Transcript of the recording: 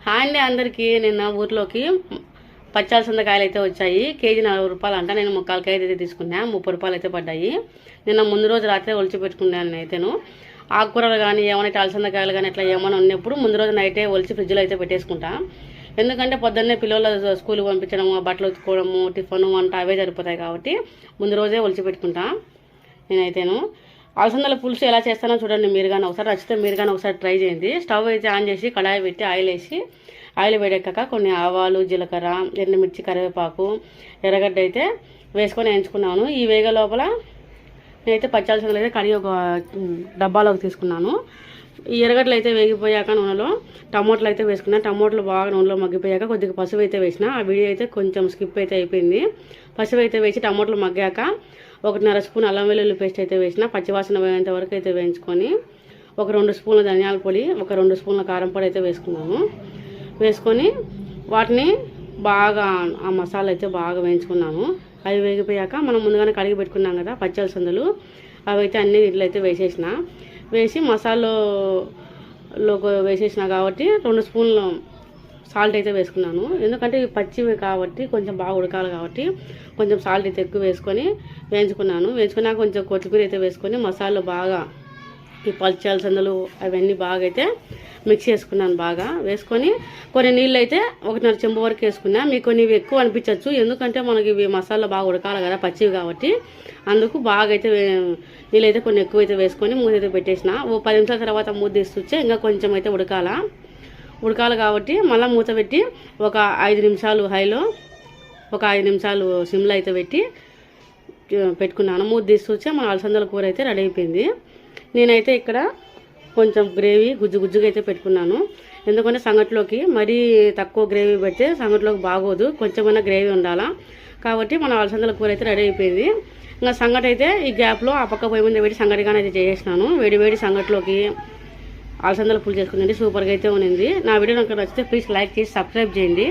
Hi అండి అందరికీ. నిన్న ఊర్లోకి పచ్చాల్సిందకాయలు అయితే వచ్చాయి. కేజీ 40 రూపాయలు అంట. నేను 3/4 కేజీ అయితే తీసుకున్నా. 30 రూపాయలు అయితే పడ్డాయి. నిన్న ముందు రోజు రాత్రే ఒలిచి పెట్టుకున్నాను అయితేను. ఆకుకూరలు కానీ ఏమైనా అలసందకాయలు కానీ అట్లా ఏమైనా ఉన్నప్పుడు ముందు రోజు నైటే ఒలిచి ఫ్రిడ్జ్లో అయితే పెట్టేసుకుంటా. ఎందుకంటే పొద్దున్నే పిల్లల స్కూల్కి పంపించడము, బట్టలు ఉతుకోవడము, టిఫిన్ వంట అవే సరిపోతాయి కాబట్టి ముందు రోజే ఒలిచి పెట్టుకుంటా నేనైతేను. అలసందల పులుసు ఎలా చేస్తానో చూడండి. మీరు కానీ ఒకసారి నచ్చితే మీరు కానీ ఒకసారి ట్రై చేయండి. స్టవ్ అయితే ఆన్ చేసి కడాయి పెట్టి ఆయిల్ వేసి, ఆయిల్ వేడెక్కాక కొన్ని ఆవాలు, జీలకర్ర, ఎండుమిర్చి, కరివేపాకు, ఎర్రగడ్డ అయితే వేసుకొని వేయించుకున్నాను. ఈ వేగ లోపల నేనైతే పచ్చి అలసందలు అయితే కడిగి ఒక డబ్బాలోకి తీసుకున్నాను. ఈ ఎర్రగడ్డలు అయితే వేగిపోయాక నూనెలో టమోటాలు అయితే వేసుకున్నాను. టమోటాలు బాగా నూనెలో మగ్గిపోయాక కొద్దిగా పసుపు అయితే వేసిన. ఆ వీడియో అయితే కొంచెం స్కిప్ అయితే అయిపోయింది. పసుపు అయితే వేసి టమోటాలు మగ్గాక 1.5 స్పూన్ అల్లం వెల్లుల్లి పేస్ట్ అయితే వేసిన. పచ్చివాసన పోయేంత వరకు అయితే వేయించుకొని ఒక 2 స్పూన్ల ధనియాల పొడి, ఒక 2 స్పూన్ల కారం పొడి అయితే వేసుకున్నాను. వేసుకొని వాటిని బాగా ఆ మసాలా అయితే బాగా వేయించుకున్నాను. అవి వేగిపోయాక మనం ముందుగానే కడిగి పెట్టుకున్నాం కదా పచ్చి అలసందలు, అవి అయితే అన్ని ఇట్లా అయితే వేసేసిన. వేసి మసాలాలో వేసేసిన కాబట్టి 2 స్పూన్లు సాల్ట్ అయితే వేసుకున్నాను. ఎందుకంటే ఇవి పచ్చివి కాబట్టి కొంచెం బాగా ఉడకాలి కాబట్టి కొంచెం సాల్ట్ అయితే ఎక్కువ వేసుకొని వేయించుకున్నాను. వేయించుకున్నాక కొంచెం కొత్తిమీర అయితే వేసుకొని మసాలా బాగా ఈ పచ్చి అలసందలు అవన్నీ బాగా అయితే మిక్స్ చేసుకున్నాను. బాగా వేసుకొని కొన్ని నీళ్ళు అయితే 1.5 చెంబు వరకు వేసుకున్నా. మీకు కొన్ని ఎక్కువ అనిపించవచ్చు, ఎందుకంటే మనకి ఇవి మసాలా బాగా ఉడకాలి కదా పచ్చివి కాబట్టి. అందుకు బాగా అయితే నీళ్ళు అయితే కొన్ని ఎక్కువ అయితే వేసుకొని మూత అయితే పెట్టేసిన. ఓ 10 నిమిషాల తర్వాత మూత తీస్తుంటే ఇంకా కొంచెం అయితే ఉడకాలి కాబట్టి మళ్ళీ మూత పెట్టి ఒక 5 నిమిషాలు హైలో, ఒక 5 నిమిషాలు సిమ్లో అయితే పెట్టుకున్నాను. మూత తీస్తుంటే మన అలసందల కూర అయితే రెడీ అయిపోయింది. నేనైతే ఇక్కడ కొంచెం గ్రేవీ గుజ్జుగా అయితే పెట్టుకున్నాను. ఎందుకంటే సంగట్లోకి మరీ తక్కువ గ్రేవీ పెడితే సంగట్లోకి బాగోదు, కొంచెమైనా గ్రేవీ ఉండాలా కాబట్టి మన అలసందల కూర అయితే రెడీ అయిపోయింది. ఇంకా సంగటి అయితే ఈ గ్యాప్లో ఆ పక్క పొయ్యి మీద పెట్టి సంగటిగానే అయితే చేసేసినాను. వేడి సంగట్లోకి అలసందల పులుసు చేసుకునండి, సూపర్గా అయితే ఉన్నింది. నా వీడియో నాకు నచ్చితే ప్లీజ్ లైక్ చేసి సబ్స్క్రైబ్ చేయండి.